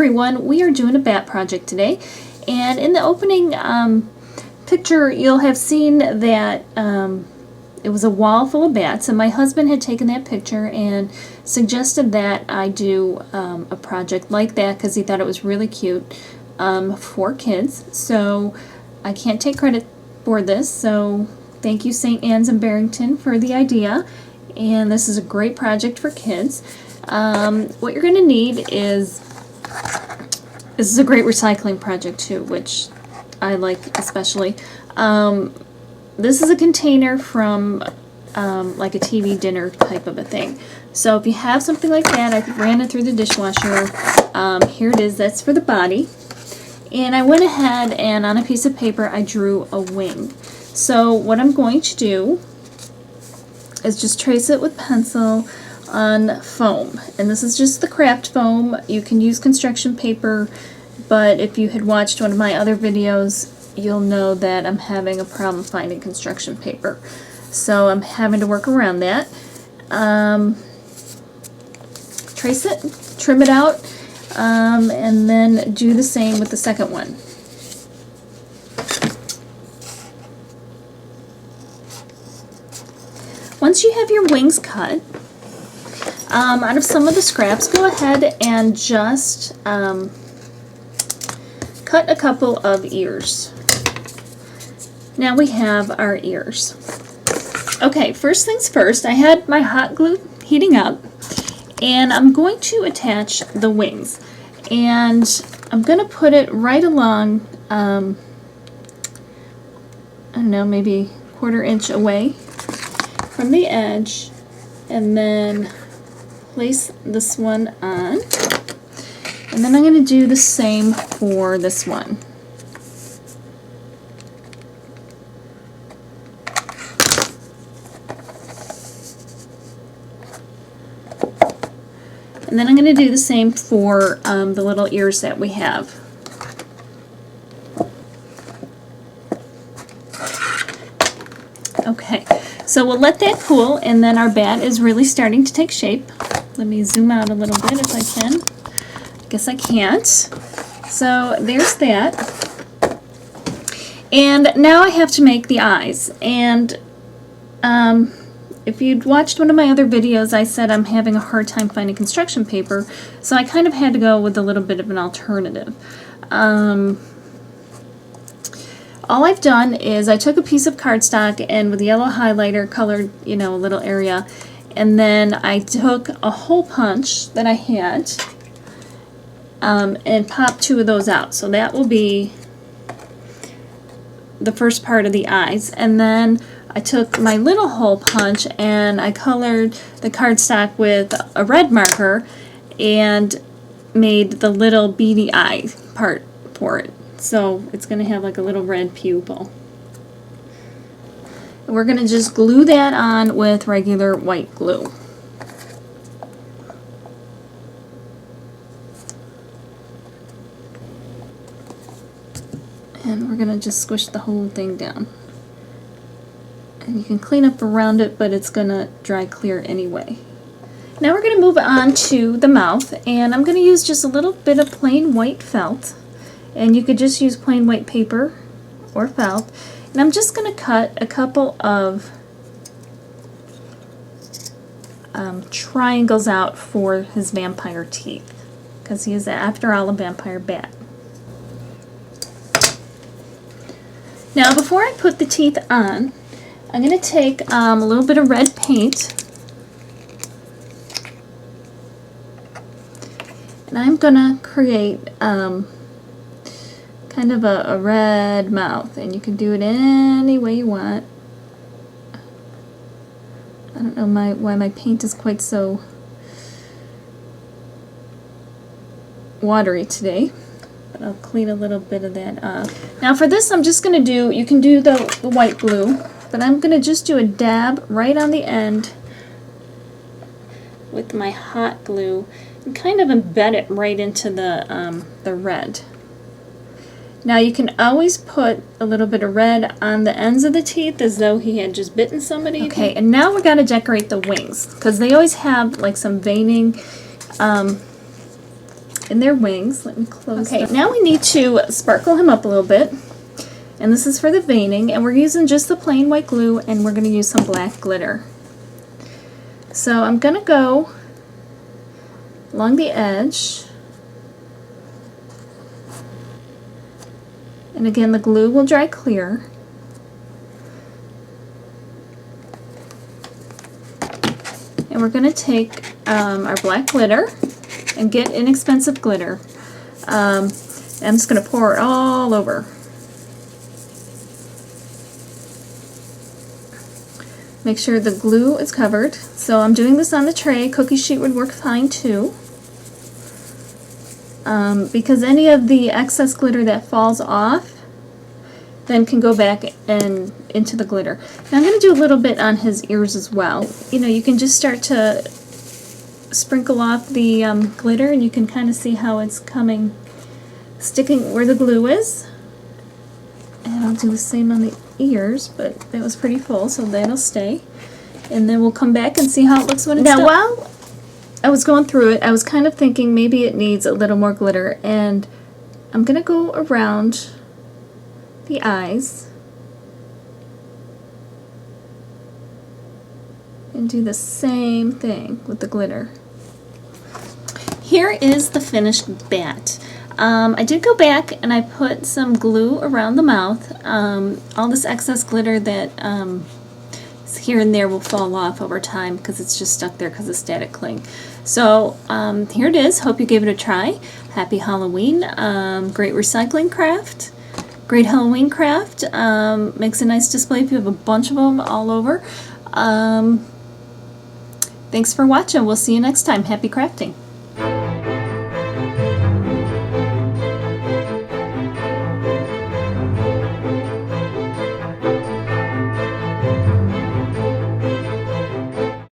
everyone, we are doing a bat project today, and in the opening picture you'll have seen that it was a wall full of bats, and my husband had taken that picture and suggested that I do a project like that because he thought it was really cute for kids. So I can't take credit for this, so thank you St. Anne's in Barrington for the idea, and this is a great project for kids. What you're going to need is, this is a great recycling project too, which I like especially. This is a container from like a TV dinner type of a thing. So if you have something like that, I ran it through the dishwasher. Here it is, that's for the body. And I went ahead and on a piece of paper I drew a wing. So what I'm going to do is just trace it with pencil on foam, and this is just the craft foam. You can use construction paper, but if you had watched one of my other videos you'll know that I'm having a problem finding construction paper, so I'm having to work around that. Trace it, trim it out, and then do the same with the second one. Once you have your wings cut, out of some of the scraps, go ahead and just cut a couple of ears. Now we have our ears. Okay, first things first, I had my hot glue heating up, and I'm going to attach the wings. And I'm going to put it right along, I don't know, maybe a 1/4 inch away from the edge, and then place this one on, and then I'm going to do the same for this one. And then I'm going to do the same for the little ears that we have. Okay, so we'll let that cool, and then our bat is really starting to take shape. Let me zoom out a little bit if I can. I guess I can't. So there's that. And now I have to make the eyes. And if you'd watched one of my other videos, I said I'm having a hard time finding construction paper, so I kind of had to go with a little bit of an alternative. All I've done is I took a piece of cardstock and with yellow highlighter colored, you know, a little area, and then I took a hole punch that I had and popped 2 of those out. So that will be the first part of the eyes. And then I took my little hole punch and I colored the cardstock with a red marker and made the little beady eye part for it. So it's going to have like a little red pupil. And we're going to just glue that on with regular white glue. And we're going to just squish the whole thing down. And you can clean up around it, but it's going to dry clear anyway. Now we're going to move on to the mouth, and I'm going to use just a little bit of plain white felt. And you could just use plain white paper or felt. And I'm just going to cut a couple of triangles out for his vampire teeth, because he is, after all, a vampire bat. Now before I put the teeth on, I'm going to take a little bit of red paint, and I'm going to create kind of a red mouth, and you can do it any way you want. I don't know why my paint is quite so watery today, but I'll clean a little bit of that up. Now for this I'm just going to do, you can do the white glue, but I'm going to just do a dab right on the end with my hot glue and kind of embed it right into the red. Now you can always put a little bit of red on the ends of the teeth as though he had just bitten somebody. Okay, and now we're going to decorate the wings, because they always have like some veining in their wings. Let me close. Okay, now we need to sparkle him up a little bit. And this is for the veining, and we're using just the plain white glue, and we're going to use some black glitter. So I'm going to go along the edge. And again, the glue will dry clear. And we're going to take our black glitter and get inexpensive glitter. I'm just going to pour it all over. Make sure the glue is covered. So I'm doing this on the tray. Cookie sheet would work fine too. Because any of the excess glitter that falls off then can go back and into the glitter. Now I'm going to do a little bit on his ears as well. You know, you can just start to sprinkle off the glitter, and you can kind of see how it's coming, sticking where the glue is. And I'll do the same on the ears, but that was pretty full, so that'll stay. And then we'll come back and see how it looks when it's done. Now, while I was going through it, I was kind of thinking maybe it needs a little more glitter, and I'm going to go around the eyes and do the same thing with the glitter. Here is the finished bat. I did go back and I put some glue around the mouth. All this excess glitter that is here and there will fall off over time because it's just stuck there because of static cling. So here it is. Hope you gave it a try. Happy Halloween. Great recycling craft. Great Halloween craft. Makes a nice display if you have a bunch of them all over. Thanks for watching. We'll see you next time. Happy crafting.